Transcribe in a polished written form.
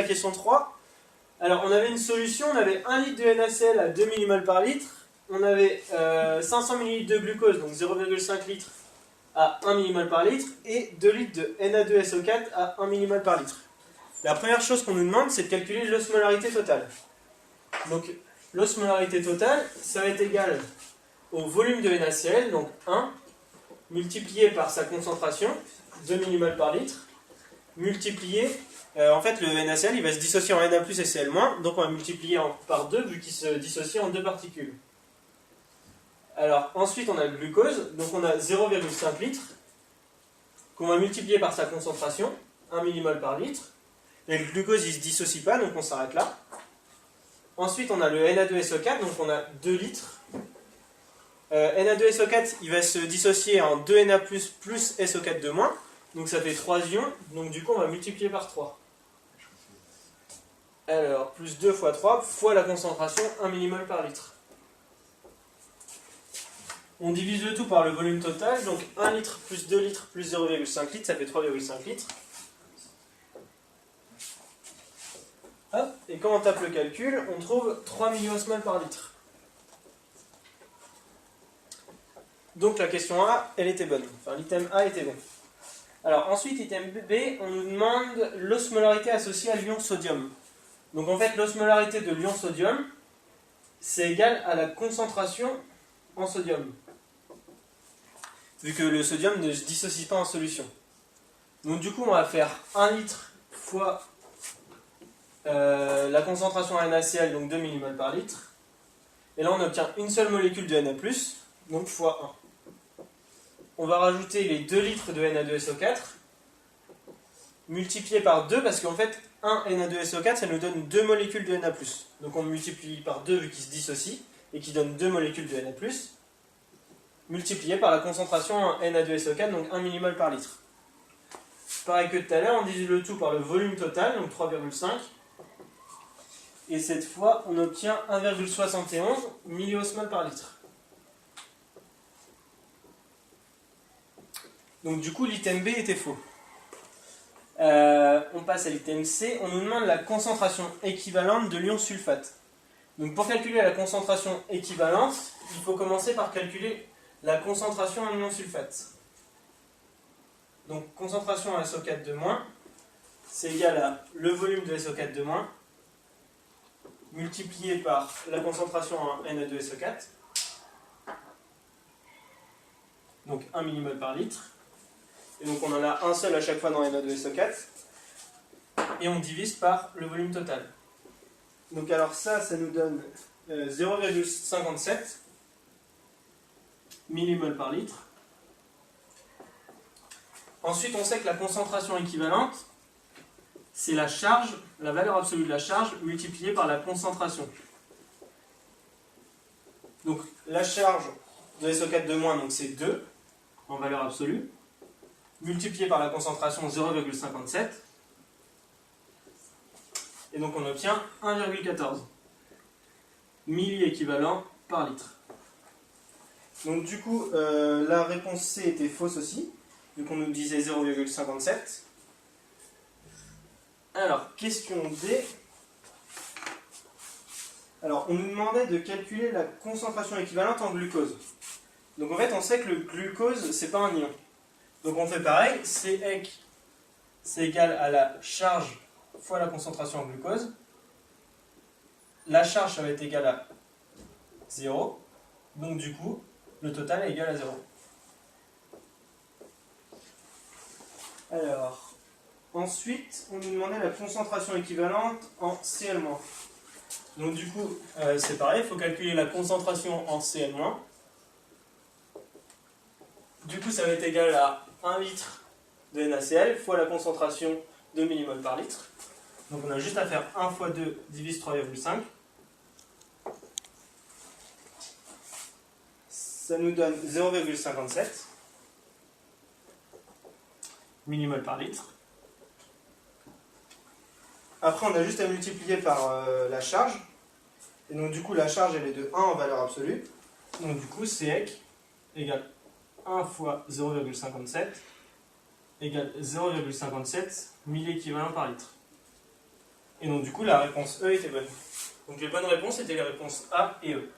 question 3. Alors, on avait une solution, on avait 1 litre de NaCl à 2 mmol par litre. On avait 500 ml de glucose, donc 0,5 litre à 1 mmol par litre. Et 2 litres de Na2SO4 à 1 mmol par litre. La première chose qu'on nous demande, c'est de calculer l'osmolarité totale. Donc, l'osmolarité totale, ça va être égal au volume de NaCl, donc 1, multiplié par sa concentration, 2 mmol par litre, multiplié, en fait le NaCl il va se dissocier en Na+, et Cl-, donc on va multiplier par 2 vu qu'il se dissocie en deux particules. Alors ensuite on a le glucose, donc on a 0,5 litres, qu'on va multiplier par sa concentration, 1 mmol par litre, et le glucose il se dissocie pas, donc on s'arrête là. Ensuite on a le Na2SO4, donc on a 2 litres. Na2SO4 il va se dissocier en 2Na+, plus SO4 de moins, donc ça fait 3 ions, donc du coup on va multiplier par 3. Alors, plus 2 fois 3 fois la concentration, 1 mmol par litre. On divise le tout par le volume total, donc 1 litre plus 2 litres plus 0,5 litres, ça fait 3,5 litres. Hop, et quand on tape le calcul, on trouve 3 milliosmoles par litre. Donc la question A, elle était bonne. Enfin, l'item A était bon. Alors ensuite, item B, on nous demande l'osmolarité associée à l'ion sodium. Donc en fait, l'osmolarité de l'ion sodium, c'est égal à la concentration en sodium. Vu que le sodium ne se dissocie pas en solution. Donc du coup, on va faire 1 litre fois la concentration en NaCl, donc 2 mmol par litre. Et là, on obtient une seule molécule de Na+, donc fois 1. On va rajouter les 2 litres de Na2SO4, multiplié par 2, parce qu'en fait, 1 Na2SO4, ça nous donne 2 molécules de Na+. Donc on multiplie par 2 vu qu'il se dissocie, et qui donne 2 molécules de Na+, multiplié par la concentration en Na2SO4, donc 1 mmol par litre. Pareil que tout à l'heure, on divise le tout par le volume total, donc 3,5. Et cette fois, on obtient 1,71 milliosmoles par litre. Donc du coup, l'item B était faux. On passe à l'item C. On nous demande la concentration équivalente de l'ion sulfate. Donc pour calculer la concentration équivalente, il faut commencer par calculer la concentration en ion sulfate. Donc concentration en SO4 de moins, c'est égal à le volume de SO4 de moins, multiplié par la concentration en Na2SO4, donc 1 mmol par litre. Et donc on en a un seul à chaque fois dans Na2SO4, et on divise par le volume total. Donc alors ça nous donne 0,57 mmol par litre. Ensuite on sait que la concentration équivalente, c'est la charge, la valeur absolue de la charge multipliée par la concentration. Donc la charge de SO4 de moins, donc c'est 2 en valeur absolue, multiplié par la concentration 0,57, et donc on obtient 1,14 milli-équivalent par litre. Donc du coup, la réponse C était fausse aussi, vu qu'on nous disait 0,57. Alors, question D. Alors, on nous demandait de calculer la concentration équivalente en glucose. Donc en fait, on sait que le glucose, c'est pas un ion. Donc on fait pareil, Cec, c'est égal à la charge fois la concentration en glucose. La charge, ça va être égal à 0. Donc du coup, le total est égal à 0. Alors, ensuite, on nous demandait la concentration équivalente en Cl-. Donc du coup, c'est pareil, il faut calculer la concentration en Cl-. Du coup, ça va être égal à 1 litre de NaCl fois la concentration de mmol par litre. Donc on a juste à faire 1 fois 2 divise 3,5. Ça nous donne 0,57 mmol par litre. Après, on a juste à multiplier par la charge. Et donc du coup, la charge, elle est de 1 en valeur absolue. Donc du coup, Cec égale 1 fois 0,57 égale 0,57 milli-équivalent par litre. Et donc du coup la réponse E était bonne. Donc les bonnes réponses étaient les réponses A et E.